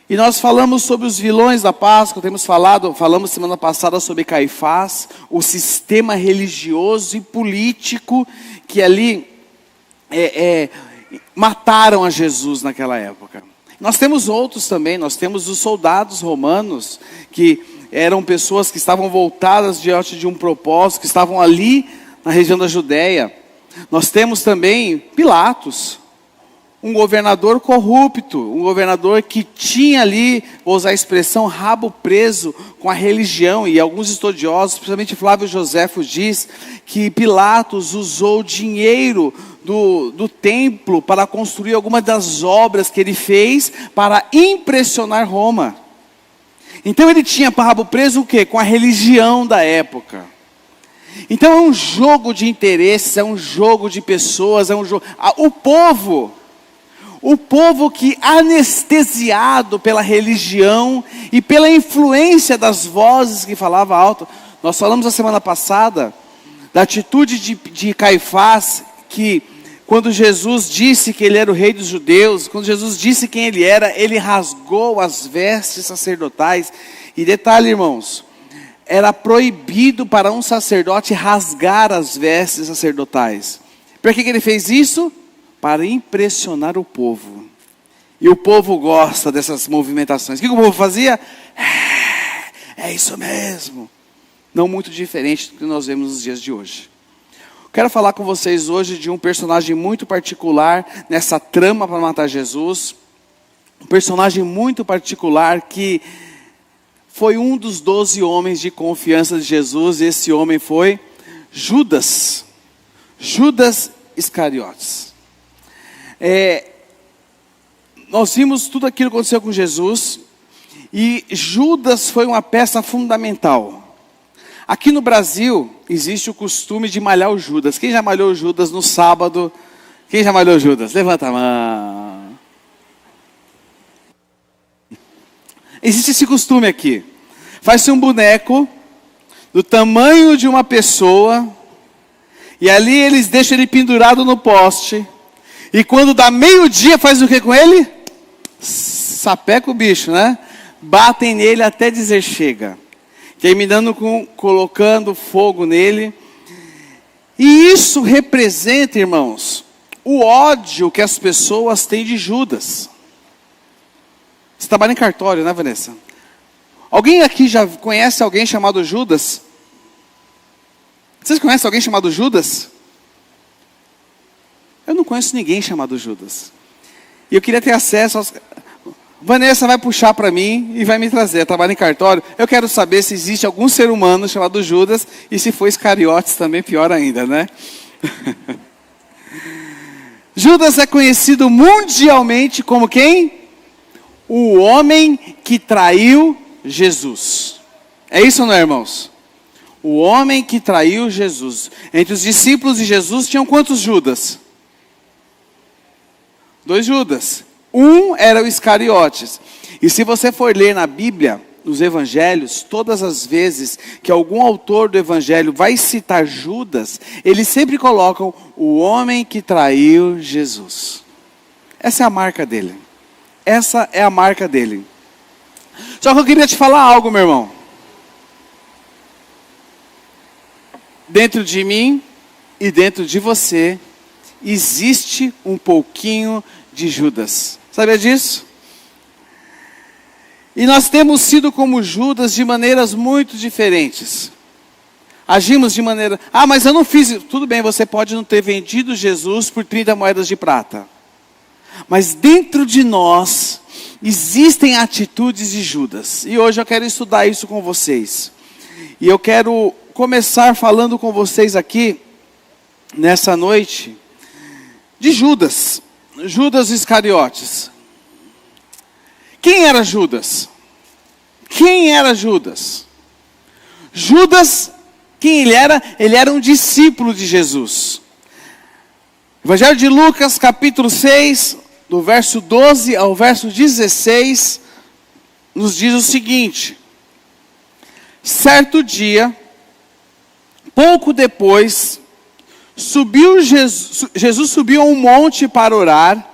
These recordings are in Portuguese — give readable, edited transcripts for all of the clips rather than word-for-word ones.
E nós falamos sobre os vilões da Páscoa, falamos semana passada sobre Caifás, o sistema religioso e político que ali mataram a Jesus naquela época. Nós temos outros também, nós temos os soldados romanos, que eram pessoas que estavam voltadas diante de um propósito, que estavam ali na região da Judéia. Nós temos também Pilatos, um governador corrupto, um governador que tinha ali, vou usar a expressão, rabo preso com a religião. E alguns estudiosos, principalmente Flávio Joséfo, diz que Pilatos usou dinheiro do templo para construir algumas das obras que ele fez para impressionar Roma. Então ele tinha rabo preso o quê? Com a religião da época. Então é um jogo de interesses, é um jogo de pessoas, é um jogo... O povo que, anestesiado pela religião e pela influência das vozes que falavam alto. Nós falamos a semana passada da atitude de Caifás, que quando Jesus disse que ele era o rei dos judeus, quando Jesus disse quem ele era, ele rasgou as vestes sacerdotais. E detalhe, irmãos, era proibido para um sacerdote rasgar as vestes sacerdotais. Por que ele fez isso? Para impressionar o povo. E o povo gosta dessas movimentações. O que o povo fazia? É isso mesmo. Não muito diferente do que nós vemos nos dias de hoje. Quero falar com vocês hoje de um personagem muito particular nessa trama para matar Jesus. Um personagem muito particular que foi um dos 12 homens de confiança de Jesus. E esse homem foi Judas. Judas Iscariotes. Nós vimos tudo aquilo que aconteceu com Jesus. E Judas foi uma peça fundamental. Aqui no Brasil, existe o costume de malhar o Judas. Quem já malhou o Judas no sábado? Quem já malhou o Judas? Levanta a mão. Existe esse costume aqui. Faz-se um boneco do tamanho de uma pessoa. E ali eles deixam ele pendurado no poste. E quando dá meio-dia, faz o que com ele? Sapeca o bicho, né? Batem nele até dizer chega. Terminando colocando fogo nele. E isso representa, irmãos, o ódio que as pessoas têm de Judas. Você trabalha em cartório, né, Vanessa? Alguém aqui já conhece alguém chamado Judas? Vocês conhecem alguém chamado Judas? Eu não conheço ninguém chamado Judas. E eu queria ter acesso aos... Vanessa vai puxar para mim e vai me trazer. Eu trabalho em cartório. Eu quero saber se existe algum ser humano chamado Judas. E se for Iscariotes também, pior ainda, né? Judas é conhecido mundialmente como quem? O homem que traiu Jesus. É isso ou não é, irmãos? O homem que traiu Jesus. Entre os discípulos de Jesus tinham quantos Judas? 2 Judas. Um era o Iscariotes. E se você for ler na Bíblia, nos evangelhos, todas as vezes que algum autor do evangelho vai citar Judas, eles sempre colocam o homem que traiu Jesus. Essa é a marca dele. Essa é a marca dele. Só que eu queria te falar algo, meu irmão. Dentro de mim e dentro de você, existe um pouquinho de Judas. Sabia disso? E nós temos sido como Judas de maneiras muito diferentes. Agimos de maneira... mas eu não fiz... Tudo bem, você pode não ter vendido Jesus por 30 moedas de prata. Mas dentro de nós, existem atitudes de Judas. E hoje eu quero estudar isso com vocês. E eu quero começar falando com vocês aqui, nessa noite, de Judas. Judas Iscariotes. Quem era Judas? Quem era Judas? Judas, quem ele era? Ele era um discípulo de Jesus. Evangelho de Lucas, capítulo 6, do verso 12 ao verso 16, nos diz o seguinte: certo dia, pouco depois, Jesus subiu a um monte para orar,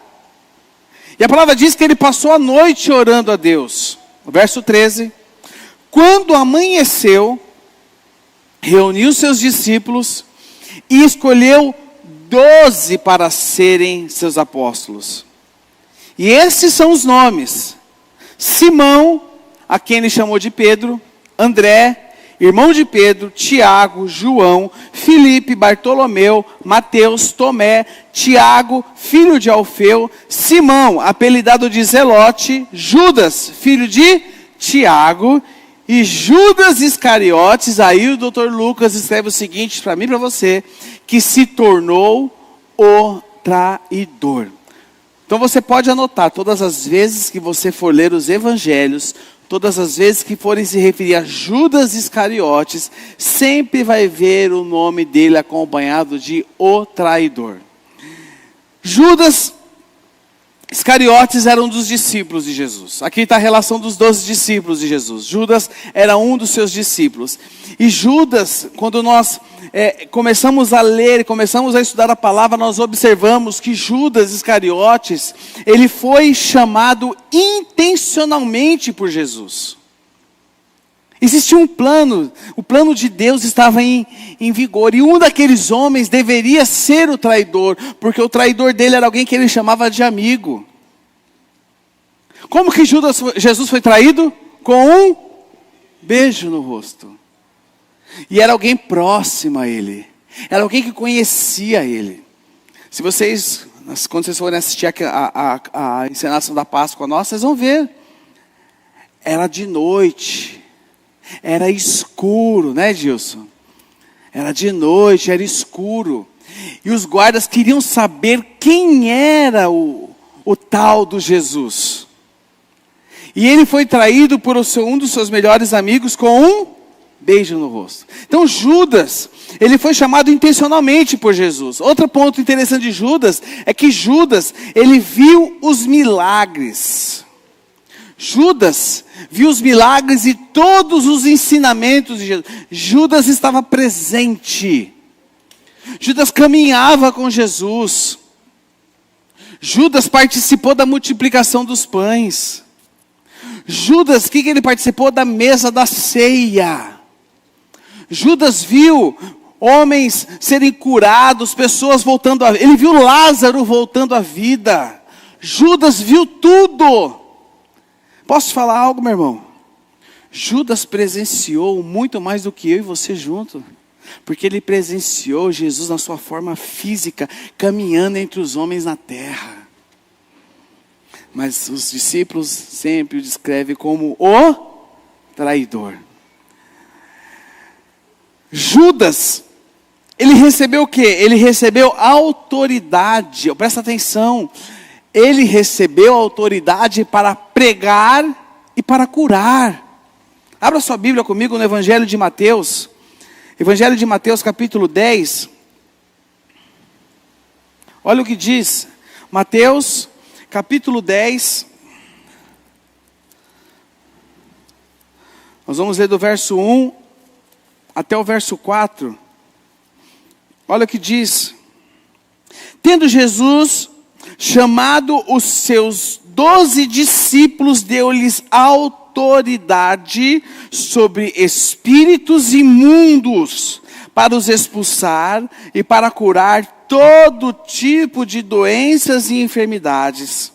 E a palavra diz que ele passou a noite orando a Deus. Verso 13. Quando amanheceu, reuniu seus discípulos e escolheu 12 para serem seus apóstolos. E esses são os nomes: Simão, a quem ele chamou de Pedro; André, irmão de Pedro; Tiago, João, Filipe, Bartolomeu, Mateus, Tomé, Tiago, filho de Alfeu, Simão, apelidado de Zelote, Judas, filho de Tiago, e Judas Iscariotes. Aí o Dr. Lucas escreve o seguinte para mim e para você: que se tornou o traidor. Então você pode anotar, todas as vezes que você for ler os evangelhos, todas as vezes que forem se referir a Judas Iscariotes, sempre vai ver o nome dele acompanhado de o traidor. Judas Iscariotes era um dos discípulos de Jesus. Aqui está a relação dos 12 discípulos de Jesus. Judas era um dos seus discípulos. E Judas, quando nós começamos a ler, começamos a estudar a palavra, nós observamos que Judas Iscariotes, ele foi chamado intencionalmente por Jesus. Existia um plano, o plano de Deus estava em vigor. E um daqueles homens deveria ser o traidor, porque o traidor dele era alguém que ele chamava de amigo. Como que Jesus foi traído? Com um beijo no rosto. E era alguém próximo a ele. Era alguém que conhecia ele. Se vocês, quando vocês forem assistir a encenação da Páscoa nossa, vocês vão ver. Era de noite. Era escuro, né, Gilson? Era de noite, era escuro. E os guardas queriam saber quem era o tal do Jesus. E ele foi traído por um dos seus melhores amigos com um beijo no rosto. Então Judas, ele foi chamado intencionalmente por Jesus. Outro ponto interessante de Judas é que Judas, ele viu os milagres. Judas viu os milagres e todos os ensinamentos de Jesus. Judas estava presente. Judas caminhava com Jesus. Judas participou da multiplicação dos pães. Judas, o que ele participou? Da mesa da ceia. Judas viu homens serem curados, pessoas voltando a vida. Ele viu Lázaro voltando à vida. Judas viu tudo. Posso falar algo, meu irmão? Judas presenciou muito mais do que eu e você junto. Porque ele presenciou Jesus na sua forma física, caminhando entre os homens na terra. Mas os discípulos sempre o descrevem como o traidor. Judas, ele recebeu o quê? Ele recebeu autoridade. Presta atenção. Ele recebeu autoridade para pregar e para curar. Abra sua Bíblia comigo no Evangelho de Mateus. Evangelho de Mateus, capítulo 10. Olha o que diz. Mateus, capítulo 10. Nós vamos ler do verso 1 até o verso 4. Olha o que diz. Tendo Jesus chamado os seus 12 discípulos, deu-lhes autoridade sobre espíritos imundos, para os expulsar e para curar todo tipo de doenças e enfermidades.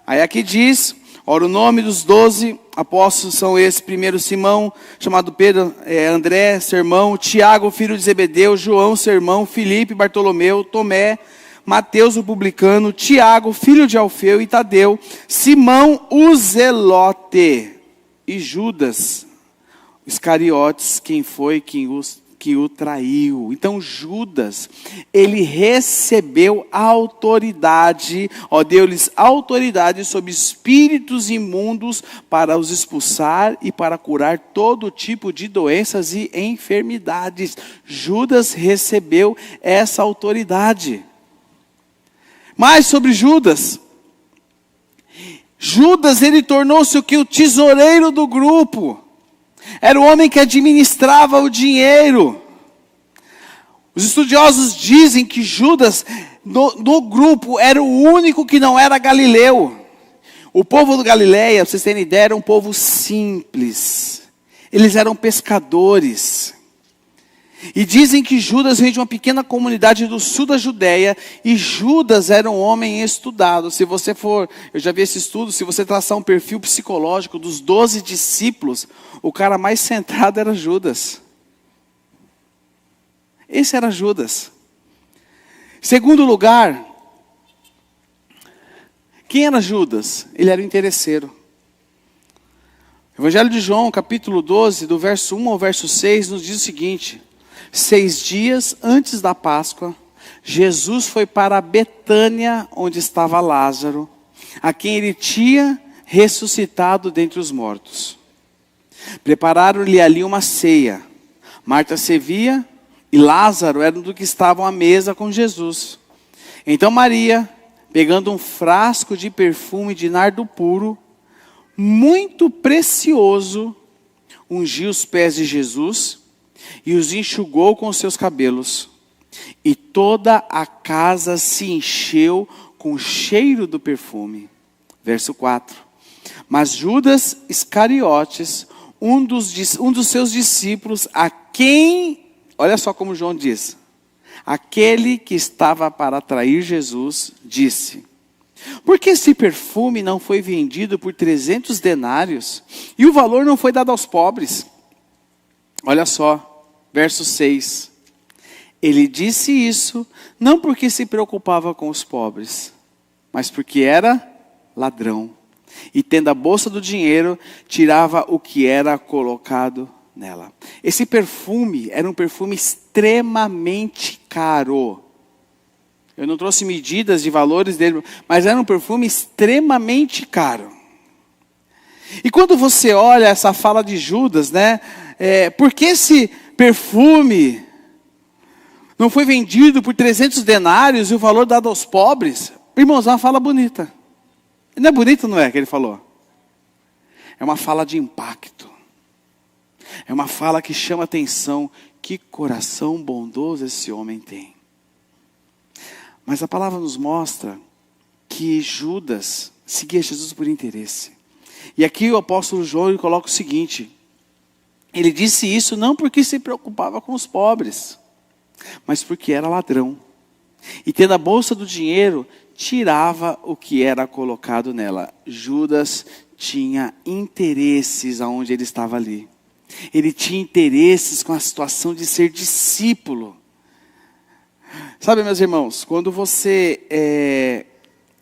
Aí aqui diz, ora, o nome dos 12 apóstolos são esses: primeiro Simão, chamado Pedro, André, seu irmão; Tiago, filho de Zebedeu; João, seu irmão; Filipe, Bartolomeu, Tomé, Mateus, o publicano; Tiago, filho de Alfeu, e Tadeu; Simão, o Zelote; e Judas Iscariotes, quem foi que o traiu. Então Judas, ele recebeu autoridade, deu-lhes autoridade sobre espíritos imundos para os expulsar e para curar todo tipo de doenças e enfermidades. Judas recebeu essa autoridade. Mais sobre Judas. Judas, ele tornou-se o que? O tesoureiro do grupo. Era o homem que administrava o dinheiro. Os estudiosos dizem que Judas no grupo era o único que não era galileu. O povo do Galileia, pra vocês terem ideia, era um povo simples. Eles eram pescadores. E dizem que Judas veio de uma pequena comunidade do sul da Judéia. E Judas era um homem estudado. Se você for, eu já vi esse estudo, se você traçar um perfil psicológico dos 12 discípulos, o cara mais centrado era Judas. Esse era Judas. Segundo lugar, quem era Judas? Ele era o interesseiro. Evangelho de João, capítulo 12, do verso 1 ao verso 6, nos diz o seguinte: 6 dias antes da Páscoa, Jesus foi para Betânia, onde estava Lázaro, a quem ele tinha ressuscitado dentre os mortos. Prepararam-lhe ali uma ceia. Marta servia e Lázaro era um dos que estavam à mesa com Jesus. Então Maria, pegando um frasco de perfume de nardo puro, muito precioso, ungiu os pés de Jesus e os enxugou com os seus cabelos. E toda a casa se encheu com o cheiro do perfume. Verso 4. Mas Judas Iscariotes, um dos seus discípulos, a quem, olha só como João diz, aquele que estava para trair Jesus, disse: por que esse perfume não foi vendido por 300 denários e o valor não foi dado aos pobres? Olha só, verso 6. Ele disse isso não porque se preocupava com os pobres, mas porque era ladrão. E tendo a bolsa do dinheiro, tirava o que era colocado nela. Esse perfume era um perfume extremamente caro. Eu não trouxe medidas de valores dele, mas era um perfume extremamente caro. E quando você olha essa fala de Judas, né? Por que esse perfume não foi vendido por 300 denários e o valor dado aos pobres? Irmãos, é uma fala bonita. Não é bonito, não é, que ele falou? É uma fala de impacto. É uma fala que chama atenção. Que coração bondoso esse homem tem. Mas a palavra nos mostra que Judas seguia Jesus por interesse. E aqui o apóstolo João coloca o seguinte: ele disse isso não porque se preocupava com os pobres, mas porque era ladrão. E tendo a bolsa do dinheiro, tirava o que era colocado nela. Judas tinha interesses aonde ele estava ali. Ele tinha interesses com a situação de ser discípulo. Sabe, meus irmãos, quando você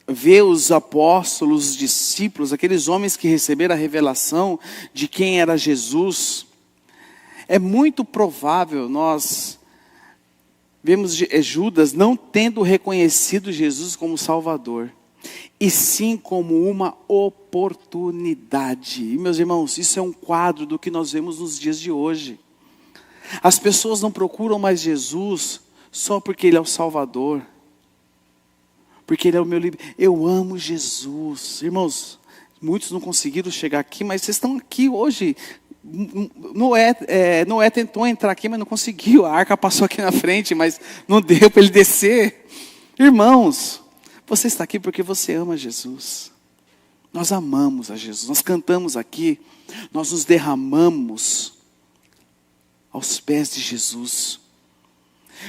vê os apóstolos, os discípulos, aqueles homens que receberam a revelação de quem era Jesus, é muito provável nós vemos Judas não tendo reconhecido Jesus como Salvador, e sim como uma oportunidade. E, meus irmãos, isso é um quadro do que nós vemos nos dias de hoje. As pessoas não procuram mais Jesus só porque Ele é o Salvador, porque Ele é o meu livre. Eu amo Jesus. Irmãos, muitos não conseguiram chegar aqui, mas vocês estão aqui hoje. Noé tentou entrar aqui, mas não conseguiu. A arca passou aqui na frente, mas não deu para ele descer. Irmãos, você está aqui porque você ama Jesus. Nós amamos a Jesus. Nós cantamos aqui, nós nos derramamos aos pés de Jesus.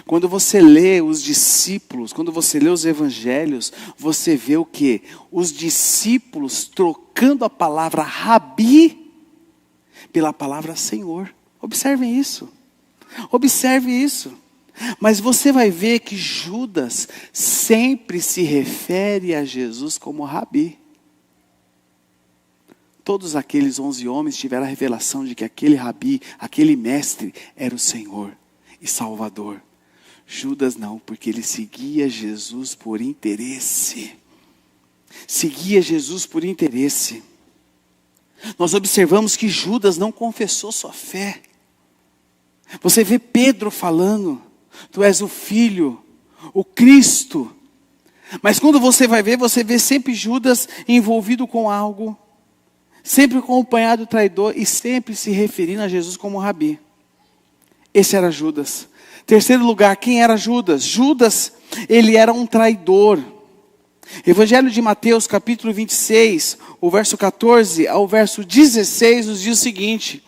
Quando você lê os discípulos, quando você lê os evangelhos, você vê o quê? Os discípulos trocando a palavra Rabi pela palavra Senhor. Observem isso. Observe isso. Mas você vai ver que Judas sempre se refere a Jesus como Rabi. Todos aqueles 11 homens tiveram a revelação de que aquele Rabi, aquele mestre, era o Senhor e Salvador. Judas não, porque ele seguia Jesus por interesse. Seguia Jesus por interesse. Nós observamos que Judas não confessou sua fé. Você vê Pedro falando: tu és o Filho, o Cristo. Mas quando você vai ver, você vê sempre Judas envolvido com algo, sempre acompanhado do traidor e sempre se referindo a Jesus como Rabi. Esse era Judas. Terceiro lugar, quem era Judas? Judas, ele era um traidor. Evangelho de Mateus, capítulo 26, o verso 14 ao verso 16, nos diz o seguinte: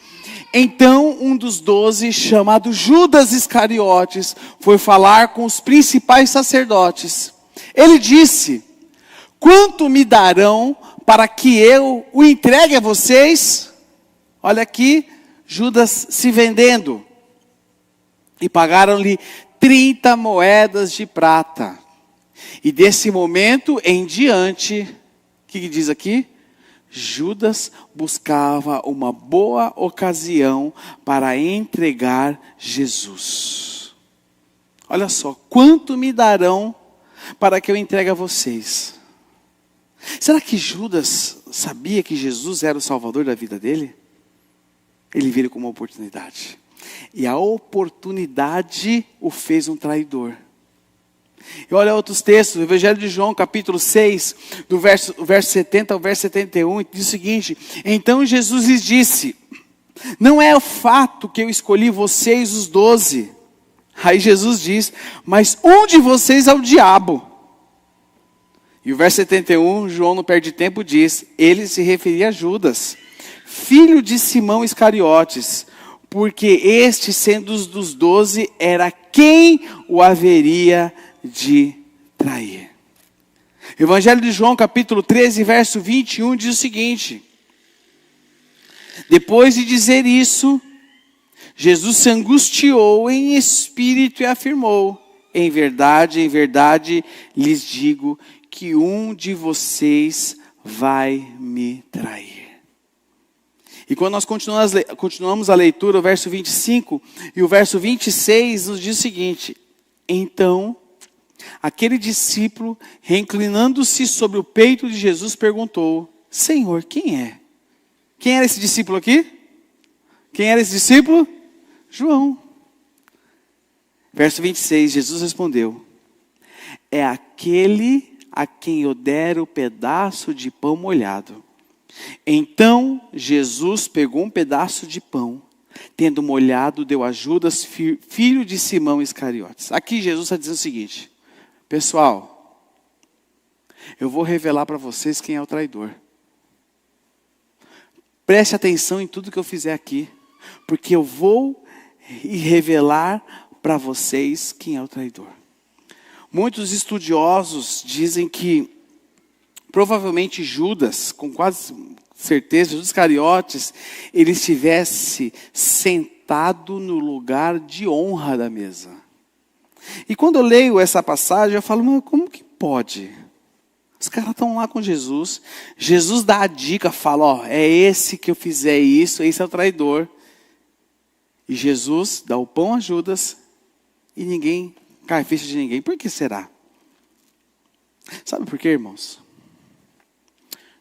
então um dos 12, chamado Judas Iscariotes, foi falar com os principais sacerdotes. Ele disse: quanto me darão para que eu o entregue a vocês? Olha aqui, Judas se vendendo. E pagaram-lhe 30 moedas de prata. E desse momento em diante, o que diz aqui? Judas buscava uma boa ocasião para entregar Jesus. Olha só, quanto me darão para que eu entregue a vocês? Será que Judas sabia que Jesus era o Salvador da vida dele? Ele viu como uma oportunidade. E a oportunidade o fez um traidor. E olha outros textos, o Evangelho de João, capítulo 6, do verso 70 ao verso 71, diz o seguinte: então Jesus lhes disse: não é o fato que eu escolhi vocês os 12. Aí Jesus diz: mas um de vocês é o diabo. E o verso 71, João não perde tempo, diz: ele se referia a Judas, filho de Simão Iscariotes, porque este, sendo dos 12, era quem o haveria de trair. Evangelho de João, capítulo 13, verso 21, diz o seguinte: depois de dizer isso, Jesus se angustiou em espírito e afirmou: em verdade, lhes digo que um de vocês vai me trair. E quando nós continuamos a leitura, o verso 25 e o verso 26 nos diz o seguinte: então, aquele discípulo, reclinando-se sobre o peito de Jesus, perguntou: Senhor, quem é? Quem era esse discípulo aqui? Quem era esse discípulo? João. Verso 26, Jesus respondeu: é aquele a quem eu der o pedaço de pão molhado. Então Jesus pegou um pedaço de pão, tendo molhado, deu a Judas, filho de Simão Iscariotes. Aqui Jesus está dizendo o seguinte: pessoal, eu vou revelar para vocês quem é o traidor. Preste atenção em tudo que eu fizer aqui, porque eu vou revelar para vocês quem é o traidor. Muitos estudiosos dizem que provavelmente Judas, com quase certeza, Judas Iscariotes, ele estivesse sentado no lugar de honra da mesa. E quando eu leio essa passagem, eu falo: mas como que pode? Os caras estão lá com Jesus, Jesus dá a dica, fala: ó, é esse que eu fizer isso, esse é o traidor. E Jesus dá o pão a Judas e ninguém cai a ficha de ninguém. Por que será? Sabe por quê, irmãos?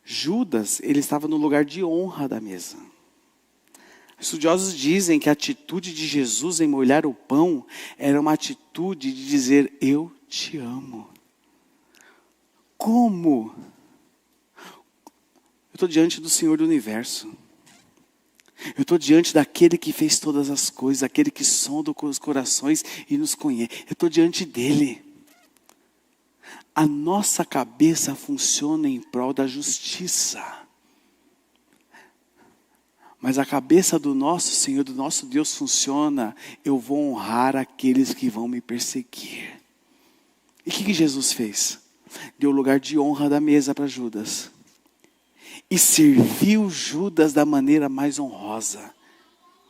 Judas, ele estava no lugar de honra da mesa. Estudiosos dizem que a atitude de Jesus em molhar o pão era uma atitude de dizer: eu te amo. Como? Eu estou diante do Senhor do Universo. Eu estou diante daquele que fez todas as coisas, aquele que sonda os corações e nos conhece. Eu estou diante dele. A nossa cabeça funciona em prol da justiça. Mas a cabeça do nosso Senhor, do nosso Deus funciona: eu vou honrar aqueles que vão me perseguir. E o que Jesus fez? Deu lugar de honra da mesa para Judas. E serviu Judas da maneira mais honrosa.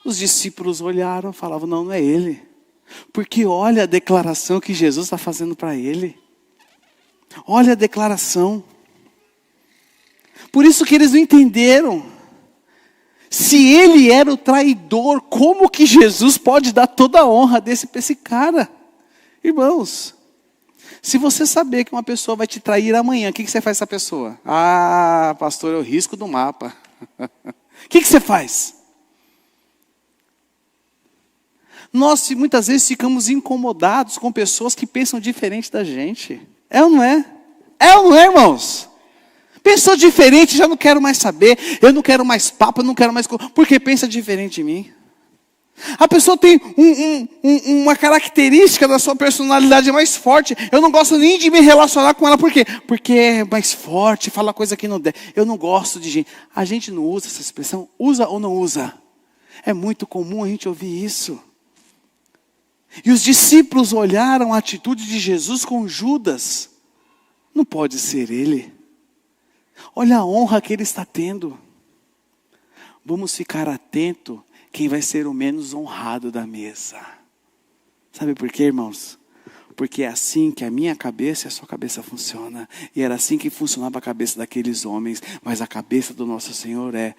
Os discípulos olharam e falavam: não, não é ele. Porque olha a declaração que Jesus está fazendo para ele. Olha a declaração. Por isso que eles não entenderam. Se ele era o traidor, como que Jesus pode dar toda a honra para esse cara? Irmãos, se você saber que uma pessoa vai te trair amanhã, o que você faz com essa pessoa? Ah, pastor, eu risco do mapa. O que você faz? Nós muitas vezes ficamos incomodados com pessoas que pensam diferente da gente. É ou não é? É ou não é, irmãos? Pensou diferente, já não quero mais saber. Eu não quero mais papo, eu não quero mais... Porque pensa diferente de mim. A pessoa tem uma característica da sua personalidade mais forte. Eu não gosto nem de me relacionar com ela. Por quê? Porque é mais forte, fala coisa que não der. Eu não gosto de gente. A gente não usa essa expressão? Usa ou não usa? É muito comum a gente ouvir isso. E os discípulos olharam a atitude de Jesus com Judas. Não pode ser ele. Olha a honra que ele está tendo. Vamos ficar atento quem vai ser o menos honrado da mesa. Sabe por quê, irmãos? Porque é assim que a minha cabeça e a sua cabeça funciona. E era assim que funcionava a cabeça daqueles homens. Mas a cabeça do nosso Senhor é: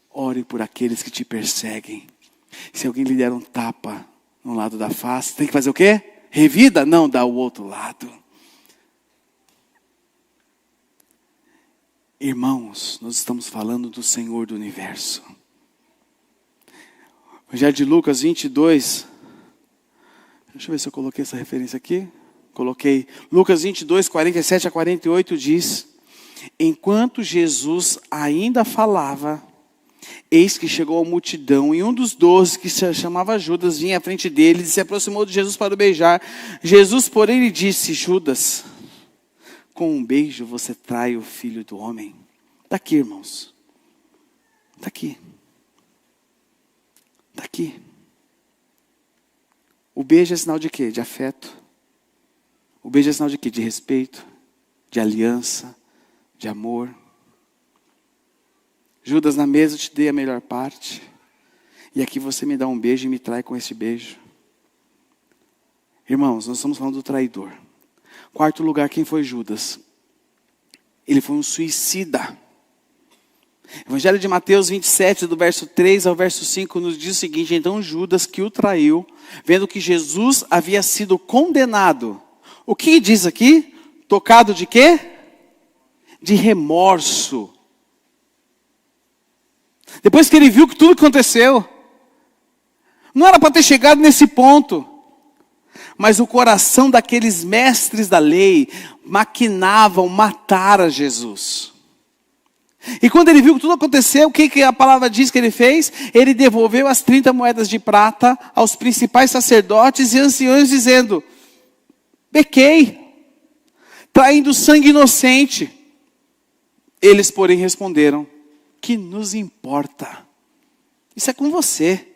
ore por aqueles que te perseguem. Se alguém lhe der um tapa no lado da face, tem que fazer o quê? Revida? Não, dá o outro lado. Irmãos, nós estamos falando do Senhor do Universo. Evangelho de Lucas 22. Deixa eu ver se eu coloquei essa referência aqui. Coloquei. Lucas 22, 47 a 48 diz: enquanto Jesus ainda falava, eis que chegou a multidão, e um dos 12, que se chamava Judas, vinha à frente dele e se aproximou de Jesus para o beijar. Jesus, porém, lhe disse: Judas, com um beijo você trai o Filho do Homem. Está aqui, irmãos. Está aqui. Está aqui. O beijo é sinal de quê? De afeto. O beijo é sinal de quê? De respeito, de aliança, de amor. Judas, na mesa eu te dei a melhor parte. E aqui você me dá um beijo e me trai com esse beijo. Irmãos, nós estamos falando do traidor. Quarto lugar, quem foi Judas? Ele foi um suicida. Evangelho de Mateus 27, do verso 3 ao verso 5, nos diz o seguinte: então Judas, que o traiu, vendo que Jesus havia sido condenado. O que diz aqui? Tocado de quê? De remorso. Depois que ele viu que tudo aconteceu, não era para ter chegado nesse ponto. Mas o coração daqueles mestres da lei maquinavam matar a Jesus. E quando ele viu que tudo aconteceu, o que a palavra diz que ele fez? Ele devolveu as 30 moedas de prata aos principais sacerdotes e anciões, dizendo: pequei, traindo sangue inocente. Eles, porém, responderam: que nos importa? Isso é com você.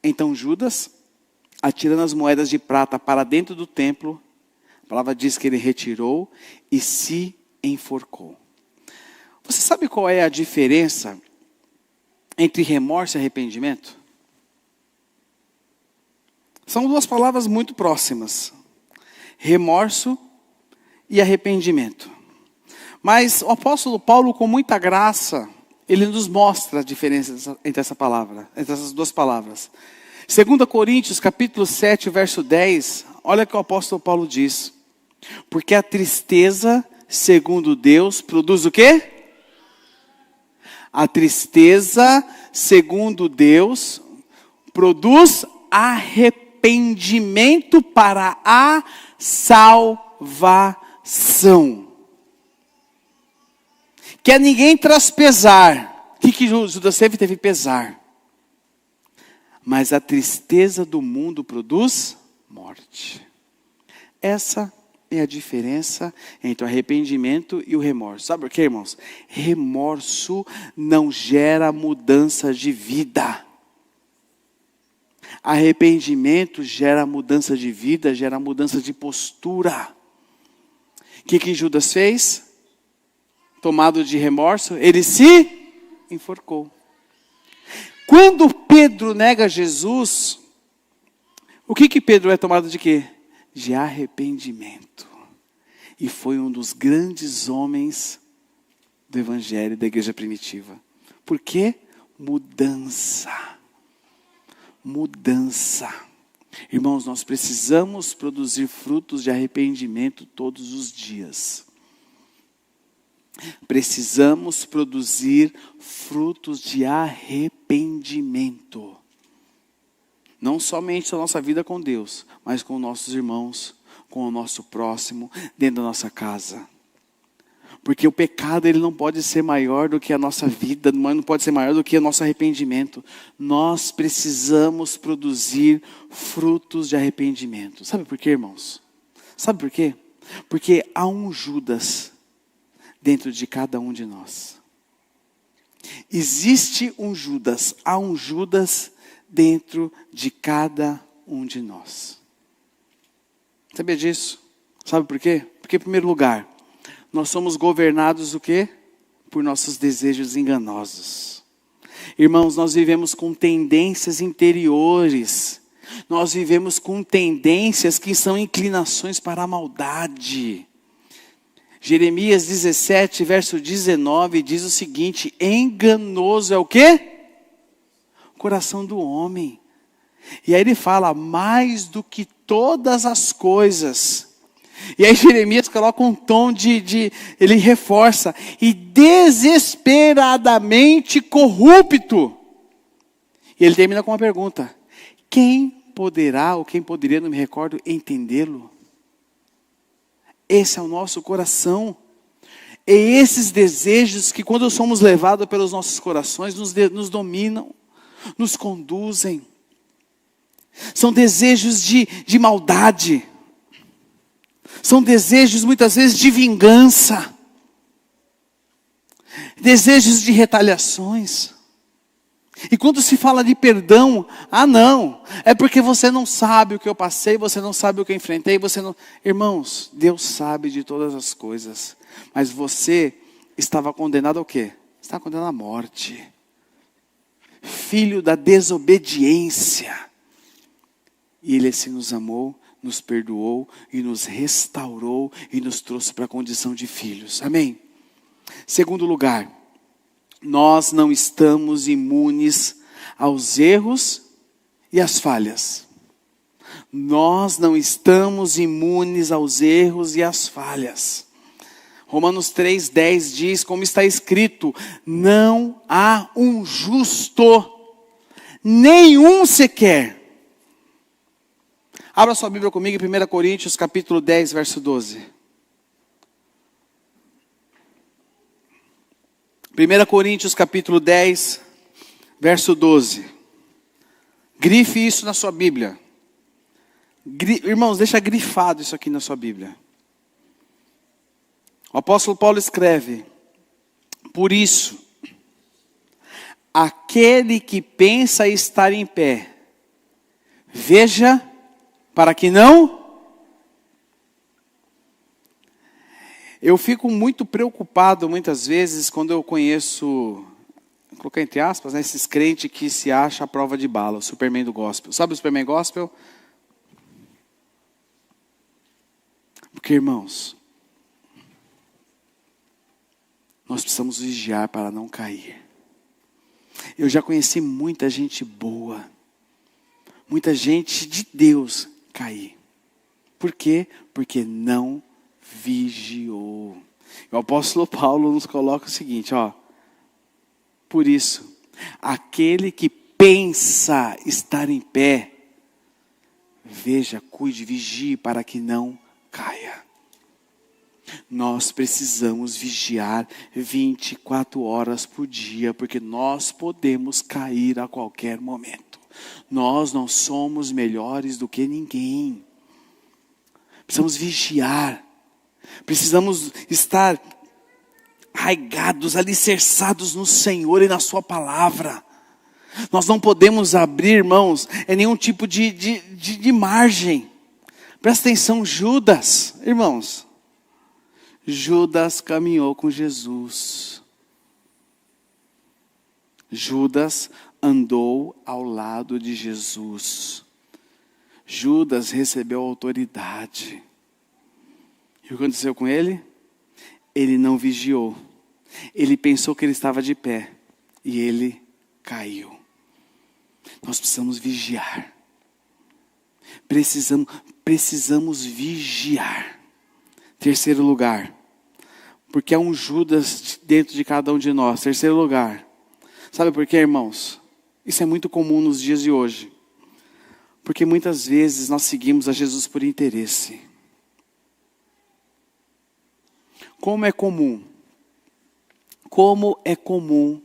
Então Judas, atirando as moedas de prata para dentro do templo, a palavra diz que ele retirou e se enforcou. Você sabe qual é a diferença entre remorso e arrependimento? São duas palavras muito próximas: remorso e arrependimento. Mas o apóstolo Paulo, com muita graça, ele nos mostra a diferença entre essa palavra, entre essas duas palavras. 2 Coríntios, capítulo 7, verso 10, olha o que o apóstolo Paulo diz: porque a tristeza, segundo Deus, produz o quê? A tristeza, segundo Deus, produz arrependimento para a salvação. Que a ninguém traz pesar. O que Judas teve? Teve pesar. Mas a tristeza do mundo produz morte. Essa é a diferença entre o arrependimento e o remorso. Sabe por quê, irmãos? Remorso não gera mudança de vida. Arrependimento gera mudança de vida, gera mudança de postura. O que Judas fez? Tomado de remorso, ele se enforcou. Quando Pedro nega Jesus, o que Pedro é tomado de quê? De arrependimento. E foi um dos grandes homens do evangelho da igreja primitiva. Por quê? Mudança. Mudança. Irmãos, nós precisamos produzir frutos de arrependimento todos os dias. Precisamos produzir frutos de arrependimento. Não somente na nossa vida com Deus, mas com nossos irmãos, com o nosso próximo, dentro da nossa casa. Porque o pecado ele não pode ser maior do que a nossa vida, não pode ser maior do que o nosso arrependimento. Nós precisamos produzir frutos de arrependimento. Sabe por quê, irmãos? Sabe por quê? Porque há um Judas dentro de cada um de nós. Existe um Judas, há um Judas dentro de cada um de nós. Sabia disso? Sabe por quê? Porque, em primeiro lugar, nós somos governados o quê? Por nossos desejos enganosos. Irmãos, nós vivemos com tendências interiores. Nós vivemos com tendências que são inclinações para a maldade. Jeremias 17, verso 19, diz o seguinte: enganoso é o quê? O coração do homem. E aí ele fala, mais do que todas as coisas. E aí Jeremias coloca um tom ele reforça, e desesperadamente corrupto. E ele termina com uma pergunta: quem poderá, ou quem poderia, não me recordo, entendê-lo? Esse é o nosso coração. É esses desejos que, quando somos levados pelos nossos corações, nos dominam, nos conduzem. São desejos de maldade. São desejos, muitas vezes, de vingança. Desejos de retaliações. E quando se fala de perdão, não, é porque você não sabe o que eu passei, você não sabe o que eu enfrentei, você não... Irmãos, Deus sabe de todas as coisas, mas você estava condenado ao quê? Estava condenado à morte. Filho da desobediência. E Ele assim nos amou, nos perdoou e nos restaurou e nos trouxe para a condição de filhos. Amém? Segundo lugar, nós não estamos imunes aos erros e às falhas. Nós não estamos imunes aos erros e às falhas. Romanos 3:10 diz, como está escrito, não há um justo, nenhum sequer. Abra sua Bíblia comigo em 1 Coríntios capítulo 10, verso 12. 1 Coríntios capítulo 10, verso 12. Grife isso na sua Bíblia. Irmãos, deixa grifado isso aqui na sua Bíblia. O apóstolo Paulo escreve: por isso, aquele que pensa estar em pé, veja para que não... Eu fico muito preocupado muitas vezes quando eu conheço, vou colocar entre aspas, esses crentes que se acham a prova de bala, o Superman do gospel. Sabe o Superman gospel? Porque, irmãos, nós precisamos vigiar para não cair. Eu já conheci muita gente boa, muita gente de Deus cair. Por quê? Porque não vigiou. O apóstolo Paulo nos coloca o seguinte, por isso, aquele que pensa estar em pé, veja, cuide, vigie para que não caia. Nós precisamos vigiar 24 horas por dia, porque nós podemos cair a qualquer momento. Nós não somos melhores do que ninguém. Precisamos vigiar. Precisamos estar arraigados, alicerçados no Senhor e na sua palavra. Nós não podemos abrir, irmãos, nenhum tipo de margem. Presta atenção, Judas, irmãos. Judas caminhou com Jesus. Judas andou ao lado de Jesus. Judas recebeu autoridade. E o que aconteceu com ele? Ele não vigiou. Ele pensou que ele estava de pé. E ele caiu. Nós precisamos vigiar. Precisamos vigiar. Terceiro lugar. Porque há um Judas dentro de cada um de nós. Terceiro lugar. Sabe por quê, irmãos? Isso é muito comum nos dias de hoje. Porque muitas vezes nós seguimos a Jesus por interesse. Como é comum como é comum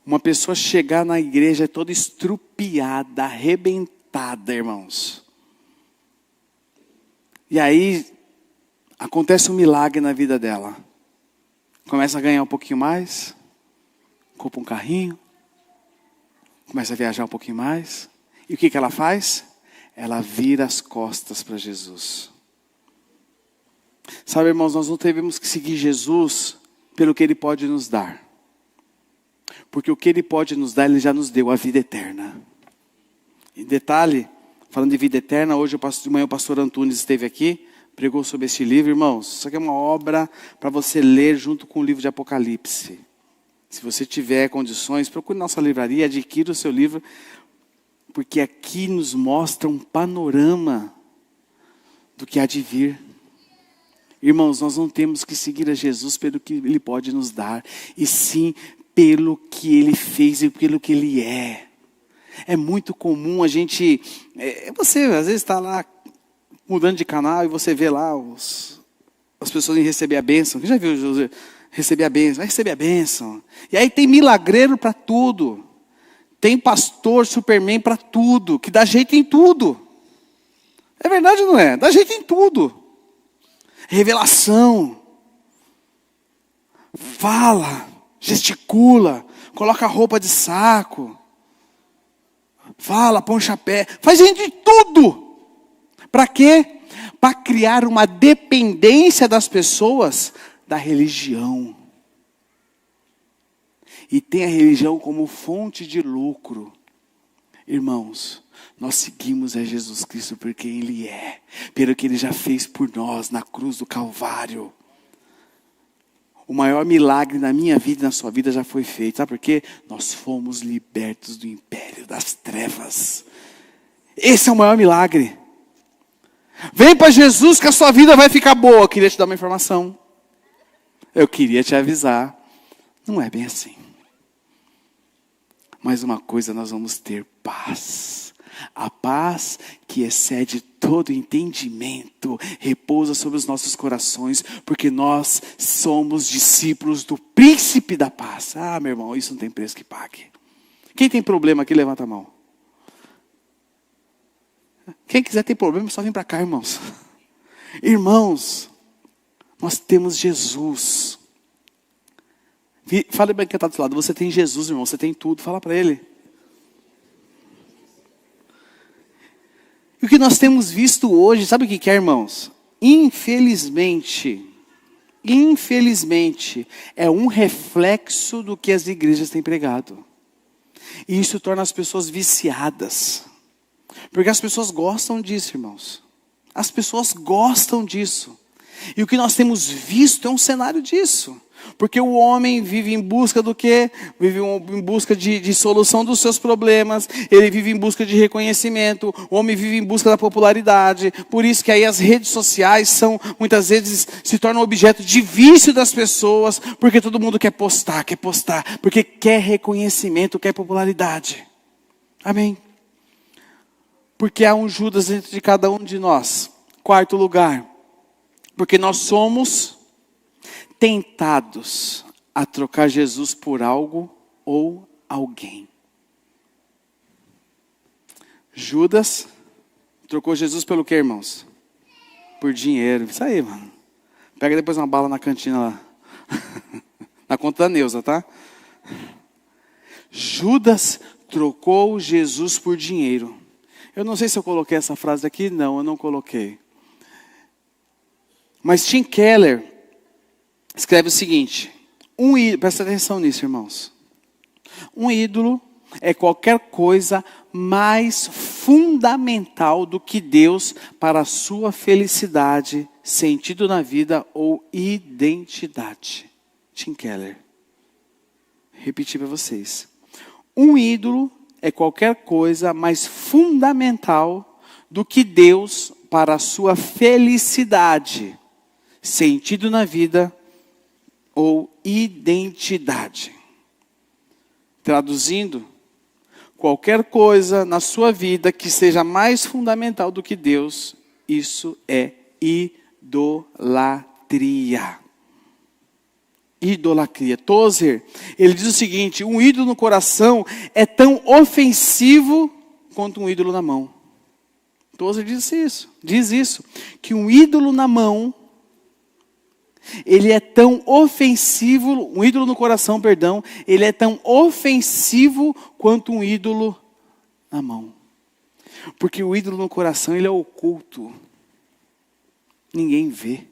uma pessoa chegar na igreja toda estrupiada, arrebentada, irmãos. E aí, acontece um milagre na vida dela. Começa a ganhar um pouquinho mais, compra um carrinho, começa a viajar um pouquinho mais. E o que ela faz? Ela vira as costas para Jesus. Sabe, irmãos, nós não devemos que seguir Jesus pelo que Ele pode nos dar. Porque o que Ele pode nos dar, Ele já nos deu, a vida eterna. E detalhe, falando de vida eterna, hoje de manhã o pastor Antunes esteve aqui, pregou sobre este livro. Irmãos, isso aqui é uma obra para você ler junto com o livro de Apocalipse. Se você tiver condições, procure nossa livraria, adquira o seu livro, porque aqui nos mostra um panorama do que há de vir. Irmãos, nós não temos que seguir a Jesus pelo que Ele pode nos dar, e sim pelo que Ele fez e pelo que Ele é. É muito comum a gente... você às vezes está lá mudando de canal e você vê lá as pessoas em receber a bênção. Quem já viu José receber a bênção? Vai receber a bênção. E aí tem milagreiro para tudo. Tem pastor, superman para tudo, que dá jeito em tudo. É verdade ou não é? Dá jeito em tudo. Revelação. Fala, gesticula, coloca roupa de saco. Fala, põe um chapéu. Faz gente de tudo. Para quê? Para criar uma dependência das pessoas da religião. E tem a religião como fonte de lucro. Irmãos, nós seguimos a Jesus Cristo por quem Ele é, pelo que Ele já fez por nós na cruz do Calvário. O maior milagre na minha vida e na sua vida já foi feito. Sabe por quê? Nós fomos libertos do império das trevas. Esse é o maior milagre. Vem para Jesus que a sua vida vai ficar boa. Eu queria te dar uma informação. Eu queria te avisar. Não é bem assim. Mas uma coisa, nós vamos ter paz. A paz que excede todo entendimento repousa sobre os nossos corações, porque nós somos discípulos do príncipe da paz. Ah, meu irmão, isso não tem preço que pague. Quem tem problema aqui, levanta a mão. Quem quiser ter problema, só vem para cá, irmãos. Irmãos, nós temos Jesus. Fala bem que está do seu lado. Você tem Jesus, irmão. Você tem tudo. Fala para Ele. E o que nós temos visto hoje, sabe o que é, irmãos? Infelizmente, é um reflexo do que as igrejas têm pregado. E isso torna as pessoas viciadas. Porque as pessoas gostam disso, irmãos. As pessoas gostam disso. E o que nós temos visto é um cenário disso. Porque o homem vive em busca do quê? Vive em busca de solução dos seus problemas. Ele vive em busca de reconhecimento. O homem vive em busca da popularidade. Por isso que aí as redes sociais muitas vezes se tornam objeto de vício das pessoas. Porque todo mundo quer postar. Porque quer reconhecimento, quer popularidade. Amém? Porque há um Judas dentro de cada um de nós. Quarto lugar. Porque nós somos tentados a trocar Jesus por algo ou alguém. Judas trocou Jesus pelo quê, irmãos? Por dinheiro. Isso aí, mano. Pega depois uma bala na cantina lá. Na conta da Neuza, tá? Judas trocou Jesus por dinheiro. Eu não sei se eu coloquei essa frase aqui. Não, eu não coloquei. Mas Tim Keller escreve o seguinte: presta atenção nisso, irmãos. Um ídolo é qualquer coisa mais fundamental do que Deus para a sua felicidade, sentido na vida ou identidade. Tim Keller. Repetir para vocês. Um ídolo é qualquer coisa mais fundamental do que Deus para a sua felicidade, sentido na vida ou identidade. Traduzindo, qualquer coisa na sua vida que seja mais fundamental do que Deus, isso é idolatria. Idolatria. Tozer, ele diz o seguinte: um ídolo no coração é tão ofensivo quanto um ídolo na mão. Tozer diz isso, que um ídolo na mão, ele é tão ofensivo, um ídolo no coração, perdão, ele é tão ofensivo quanto um ídolo na mão. Porque o ídolo no coração, ele é oculto. Ninguém vê.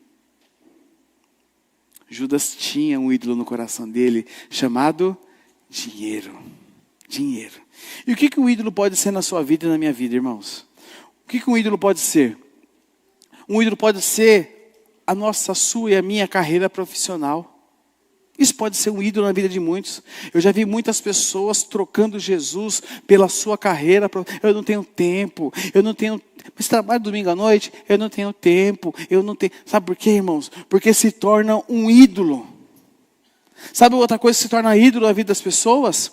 Judas tinha um ídolo no coração dele, chamado dinheiro. Dinheiro. E o que um ídolo pode ser na sua vida e na minha vida, irmãos? O que um ídolo pode ser? Um ídolo pode ser a sua e a minha carreira profissional. Isso pode ser um ídolo na vida de muitos. Eu já vi muitas pessoas trocando Jesus pela sua carreira. Eu não tenho tempo, mas trabalho domingo à noite, eu não tenho tempo, Sabe por quê, irmãos? Porque se torna um ídolo. Sabe outra coisa que se torna ídolo na vida das pessoas?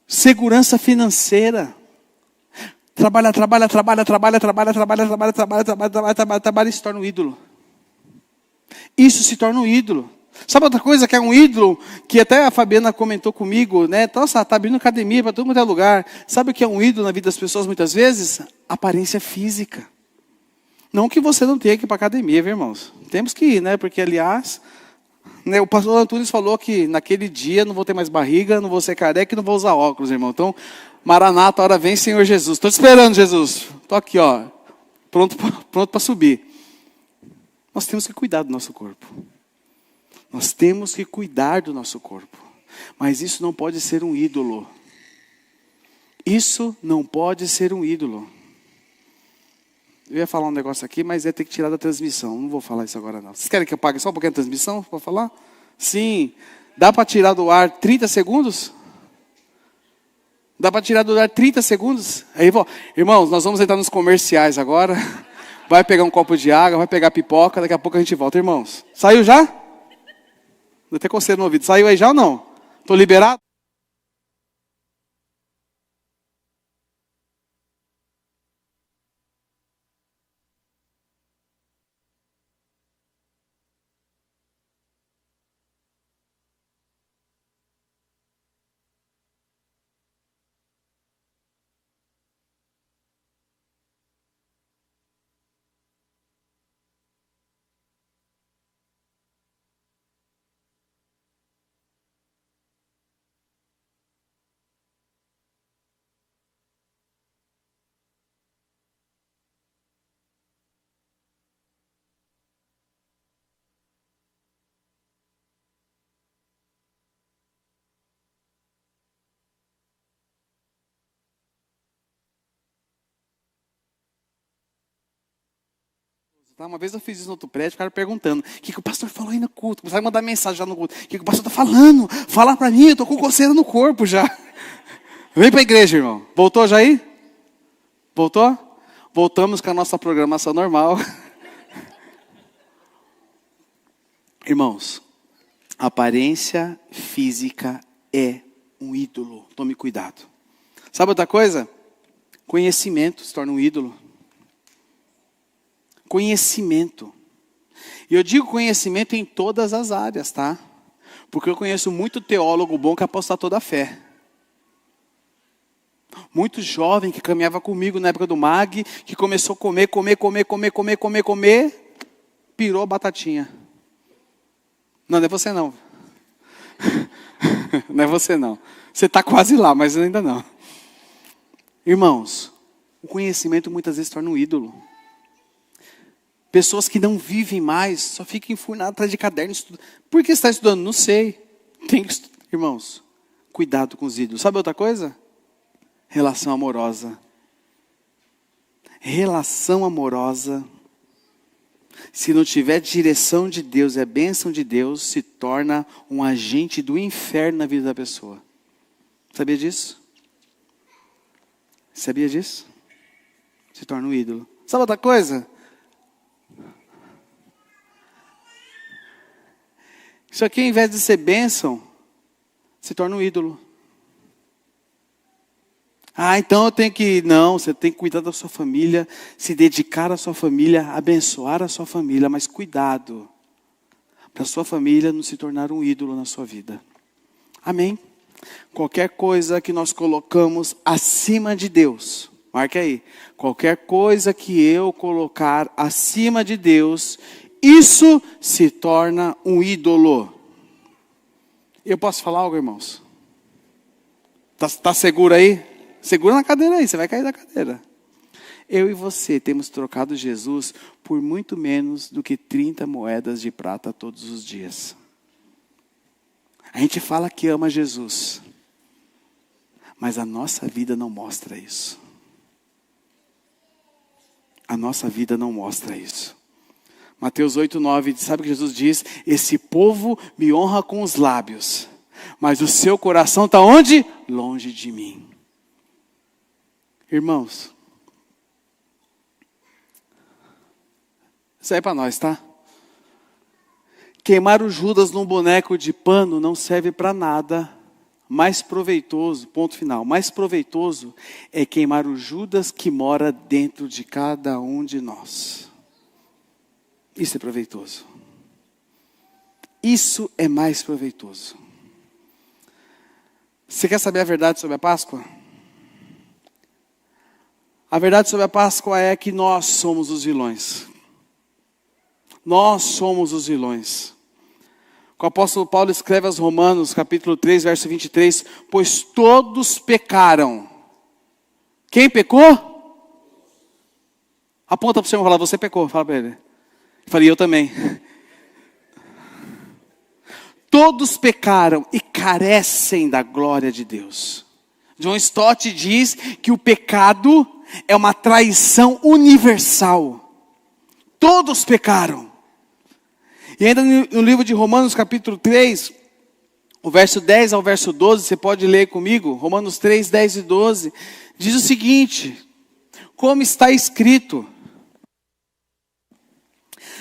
Segurança financeira. Trabalha e se torna um ídolo. Isso se torna um ídolo. Sabe outra coisa que é um ídolo? Que até a Fabiana comentou comigo, né? Nossa, está abrindo academia para todo mundo é lugar. Sabe o que é um ídolo na vida das pessoas muitas vezes? Aparência física. Não que você não tenha que ir para academia, viu, irmãos? Temos que ir, né? Porque, aliás, né, o pastor Antunes falou que naquele dia não vou ter mais barriga, não vou ser careca e não vou usar óculos, irmão. Então, Maranata, hora vem, Senhor Jesus. Estou te esperando, Jesus. Estou aqui, ó, pronto para subir. Nós temos que cuidar do nosso corpo. Nós temos que cuidar do nosso corpo. Mas isso não pode ser um ídolo. Isso não pode ser um ídolo. Eu ia falar um negócio aqui, mas ia ter que tirar da transmissão. Não vou falar isso agora não. Vocês querem que eu pague só um pouquinho a transmissão para falar? Sim. Dá para tirar do ar 30 segundos? Dá para tirar do ar 30 segundos? Aí, irmãos, nós vamos entrar nos comerciais agora. Vai pegar um copo de água, vai pegar pipoca, daqui a pouco a gente volta, irmãos. Saiu já? Vou até coceira no ouvido. Saiu aí já ou não? Estou liberado? Uma vez eu fiz isso no outro prédio, ficaram perguntando, o que o pastor falou aí no culto? Começaram a mandar mensagem já no culto. O que o pastor está falando? Fala para mim, eu estou com coceira no corpo já. Vem para a igreja, irmão. Voltou já aí? Voltou? Voltamos com a nossa programação normal. Irmãos, aparência física é um ídolo. Tome cuidado. Sabe outra coisa? Conhecimento se torna um ídolo. Conhecimento. E eu digo conhecimento em todas as áreas, tá? Porque eu conheço muito teólogo bom que aposta toda a fé. Muito jovem que caminhava comigo na época do MAG, que começou a comer, pirou a batatinha. Não é você não. Não é você não. Você está quase lá, mas ainda não. Irmãos, o conhecimento muitas vezes torna um ídolo. Pessoas que não vivem mais, só ficam enfurnadas atrás de caderno. Por que você está estudando? Não sei. Irmãos, cuidado com os ídolos. Sabe outra coisa? Relação amorosa. Relação amorosa. Se não tiver direção de Deus e a bênção de Deus, se torna um agente do inferno na vida da pessoa. Sabia disso? Sabia disso? Se torna um ídolo. Sabe outra coisa? Isso aqui, ao invés de ser bênção, se torna um ídolo. Então eu tenho que... Não, você tem que cuidar da sua família, se dedicar à sua família, abençoar a sua família, mas cuidado. para a sua família não se tornar um ídolo na sua vida. Amém? Qualquer coisa que nós colocamos acima de Deus, marque aí, qualquer coisa que eu colocar acima de Deus, isso se torna um ídolo. Eu posso falar algo, irmãos? Tá seguro aí? Segura na cadeira aí, você vai cair da cadeira. Eu e você temos trocado Jesus por muito menos do que 30 moedas de prata todos os dias. A gente fala que ama Jesus, mas a nossa vida não mostra isso. A nossa vida não mostra isso. Mateus 8:9, sabe o que Jesus diz? Esse povo me honra com os lábios, mas o seu coração está onde? Longe de mim. Irmãos, isso aí é para nós, tá? Queimar o Judas num boneco de pano não serve para nada. Mais proveitoso, ponto final, mais proveitoso é queimar o Judas que mora dentro de cada um de nós. Isso é proveitoso. Isso é mais proveitoso. Você quer saber a verdade sobre a Páscoa? A verdade sobre a Páscoa é que nós somos os vilões. Nós somos os vilões. O apóstolo Paulo escreve aos Romanos, capítulo 3, verso 23, pois todos pecaram. Quem pecou? Aponta para o Senhor e fala, você pecou. Fala para ele. Eu falei, eu também. Todos pecaram e carecem da glória de Deus. John Stott diz que o pecado é uma traição universal. Todos pecaram. E ainda no livro de Romanos, capítulo 3, o verso 10 ao verso 12, você pode ler comigo, Romanos 3, 10 e 12, diz o seguinte, como está escrito,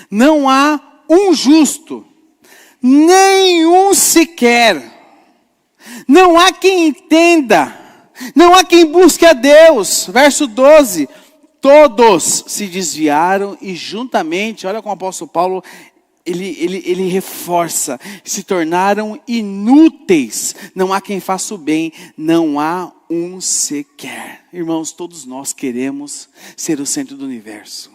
não há um justo, nenhum sequer, não há quem entenda, não há quem busque a Deus, verso 12, todos se desviaram e juntamente, olha como o apóstolo Paulo, ele reforça, se tornaram inúteis, não há quem faça o bem, não há um sequer. Irmãos, todos nós queremos ser o centro do universo.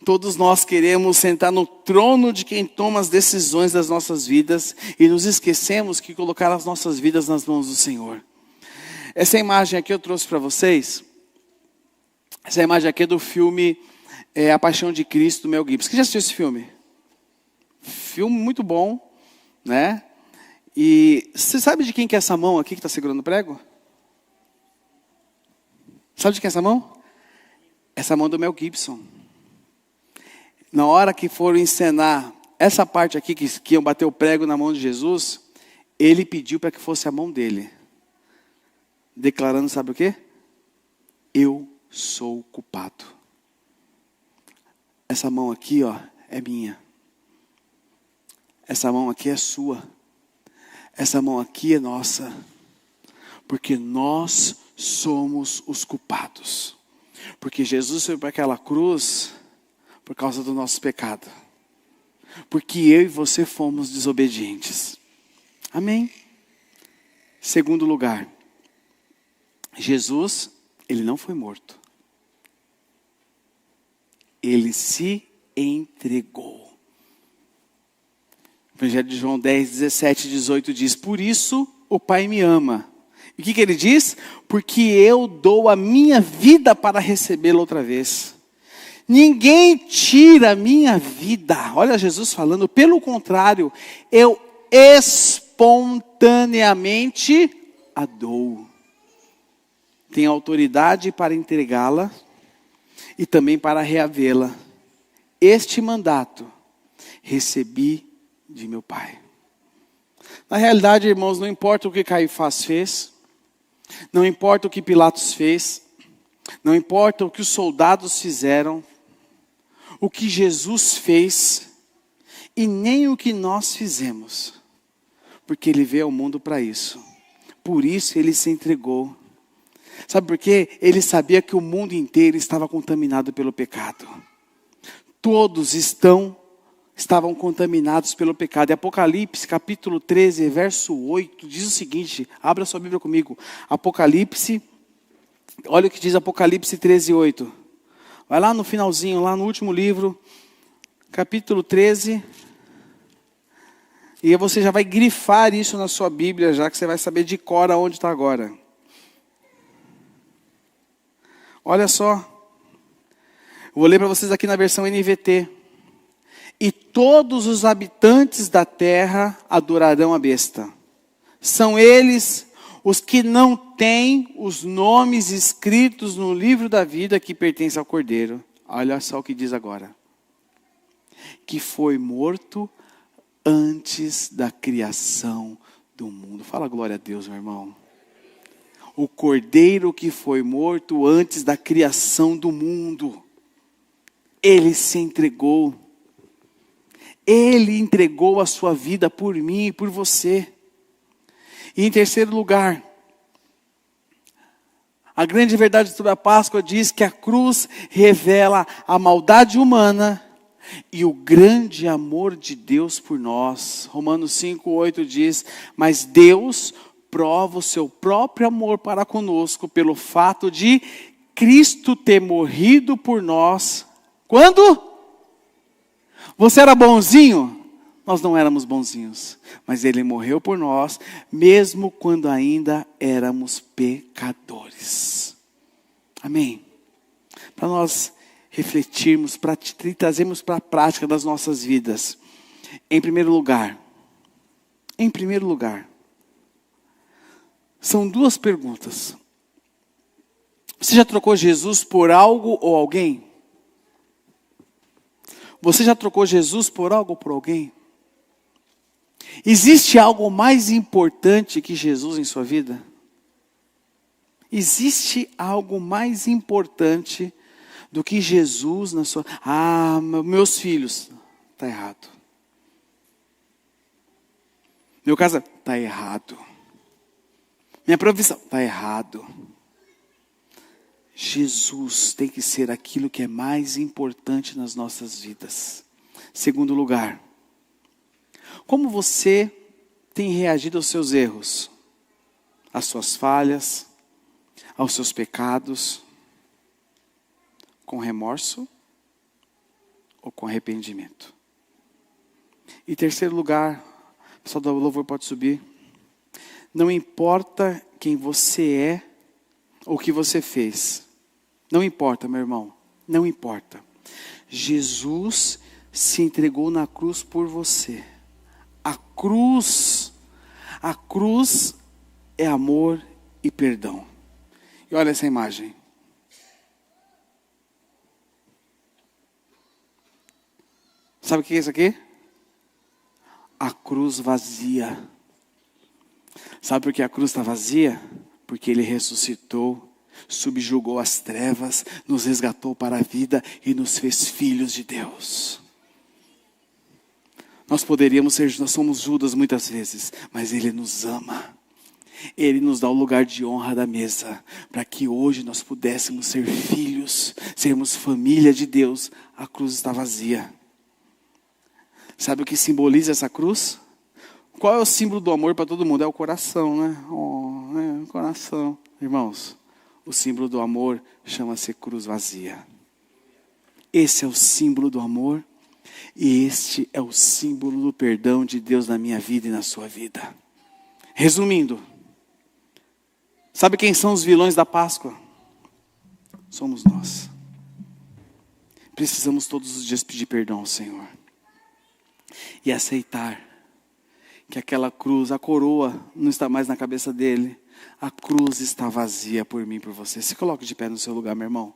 Todos nós queremos sentar no trono de quem toma as decisões das nossas vidas e nos esquecemos que colocar as nossas vidas nas mãos do Senhor. Essa imagem aqui eu trouxe para vocês, essa imagem aqui é do filme A Paixão de Cristo, do Mel Gibson. Quem já assistiu esse filme? Filme muito bom, né? E você sabe de quem que é essa mão aqui que está segurando o prego? Sabe de quem é essa mão? Essa mão do Mel Gibson. Na hora que foram encenar essa parte aqui, que iam bater o prego na mão de Jesus, ele pediu para que fosse a mão dele. Declarando, sabe o quê? Eu sou culpado. Essa mão aqui, ó, é minha. Essa mão aqui é sua. Essa mão aqui é nossa. Porque nós somos os culpados. Porque Jesus foi para aquela cruz por causa do nosso pecado. Porque eu e você fomos desobedientes. Amém? Segundo lugar, Jesus, ele não foi morto. Ele se entregou. Evangelho de João 10, 17 e 18 diz, por isso o Pai me ama. E o que ele diz? Porque eu dou a minha vida para recebê-la outra vez. Ninguém tira a minha vida. Olha Jesus falando, pelo contrário, eu espontaneamente a dou. Tenho autoridade para entregá-la e também para reavê-la. Este mandato recebi de meu Pai. Na realidade, irmãos, não importa o que Caifás fez, não importa o que Pilatos fez, não importa o que os soldados fizeram, o que Jesus fez e nem o que nós fizemos, porque Ele veio ao mundo para isso. Por isso Ele se entregou. Sabe por quê? Ele sabia que o mundo inteiro estava contaminado pelo pecado. Todos estão estavam contaminados pelo pecado. E Apocalipse, capítulo 13, verso 8, diz o seguinte, abra sua Bíblia comigo. Apocalipse, olha o que diz Apocalipse 13, 8. Vai lá no finalzinho, lá no último livro, capítulo 13. E você já vai grifar isso na sua Bíblia, já que você vai saber de cor aonde está agora. Olha só. Eu vou ler para vocês aqui na versão NVT. E todos os habitantes da terra adorarão a besta. São eles os que não têm os nomes escritos no livro da vida que pertence ao Cordeiro. Olha só o que diz agora. Que foi morto antes da criação do mundo. Fala glória a Deus, meu irmão. O Cordeiro que foi morto antes da criação do mundo. Ele se entregou. Ele entregou a sua vida por mim e por você. E em terceiro lugar, a grande verdade sobre a Páscoa diz que a cruz revela a maldade humana e o grande amor de Deus por nós. Romanos 5:8 diz, mas Deus prova o seu próprio amor para conosco pelo fato de Cristo ter morrido por nós. Quando? Você era bonzinho? Nós não éramos bonzinhos, mas Ele morreu por nós, mesmo quando ainda éramos pecadores. Amém? Para nós refletirmos, para trazermos para a prática das nossas vidas. Em primeiro lugar, são duas perguntas. Você já trocou Jesus por algo ou alguém? Você já trocou Jesus por algo ou por alguém? Existe algo mais importante que Jesus em sua vida? Existe algo mais importante do que Jesus na sua... Ah, meus filhos. Está errado. Meu casamento. Está errado. Minha profissão. Está errado. Jesus tem que ser aquilo que é mais importante nas nossas vidas. Segundo lugar, como você tem reagido aos seus erros, às suas falhas, aos seus pecados? Com remorso ou com arrependimento? E terceiro lugar, o pessoal do louvor pode subir. Não importa quem você é ou o que você fez. Não importa, meu irmão. Não importa. Jesus se entregou na cruz por você. A cruz é amor e perdão. E olha essa imagem. Sabe o que é isso aqui? A cruz vazia. Sabe por que a cruz está vazia? Porque Ele ressuscitou, subjugou as trevas, nos resgatou para a vida e nos fez filhos de Deus. Nós somos Judas muitas vezes, mas Ele nos ama. Ele nos dá o lugar de honra da mesa, para que hoje nós pudéssemos ser filhos, sermos família de Deus. A cruz está vazia. Sabe o que simboliza essa cruz? Qual é o símbolo do amor para todo mundo? É o coração, né? O coração. Irmãos, o símbolo do amor chama-se cruz vazia. Esse é o símbolo do amor. E este é o símbolo do perdão de Deus na minha vida e na sua vida. Resumindo, sabe quem são os vilões da Páscoa? Somos nós. Precisamos todos os dias pedir perdão ao Senhor. E aceitar que aquela cruz, a coroa não está mais na cabeça dele. A cruz está vazia por mim e por você. Se coloque de pé no seu lugar, meu irmão.